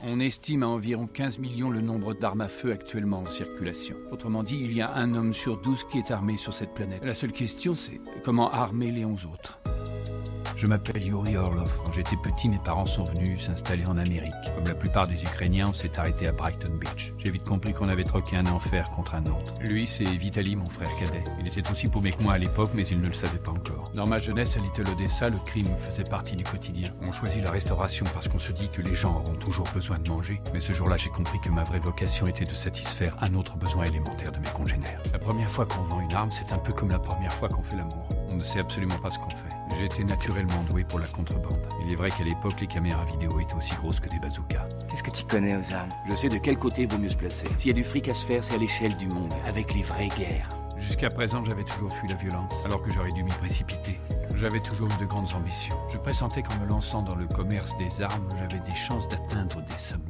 On estime à environ 15 millions le nombre d'armes à feu actuellement en circulation. Autrement dit, il y a un homme sur 12 qui est armé sur cette planète. La seule question, c'est comment armer les 11 autres. Je m'appelle Yuri Orlov. Quand j'étais petit, mes parents sont venus s'installer en Amérique. Comme la plupart des Ukrainiens, on s'est arrêté à Brighton Beach. J'ai vite compris qu'on avait troqué un enfer contre un autre. Lui, c'est Vitali, mon frère cadet. Il était aussi paumé que moi à l'époque, mais il ne le savait pas encore. Dans ma jeunesse à Little Odessa, le crime faisait partie du quotidien. On choisit la restauration parce qu'on se dit que les gens auront toujours besoin de manger. Mais ce jour-là, j'ai compris que ma vraie vocation était de satisfaire un autre besoin élémentaire de mes congénères. La première fois qu'on vend une arme, c'est un peu comme la première fois qu'on fait l'amour. On ne sait absolument pas ce qu'on fait. J'étais naturellement doué pour la contrebande. Il est vrai qu'à l'époque, les caméras vidéo étaient aussi grosses que des bazookas. Qu'est-ce que tu connais aux armes? Je sais de quel côté vaut mieux se placer. S'il y a du fric à se faire, c'est à l'échelle du monde, avec les vraies guerres. Jusqu'à présent, j'avais toujours fui la violence, alors que j'aurais dû m'y précipiter. J'avais toujours eu de grandes ambitions. Je pressentais qu'en me lançant dans le commerce des armes, j'avais des chances d'atteindre des sommets.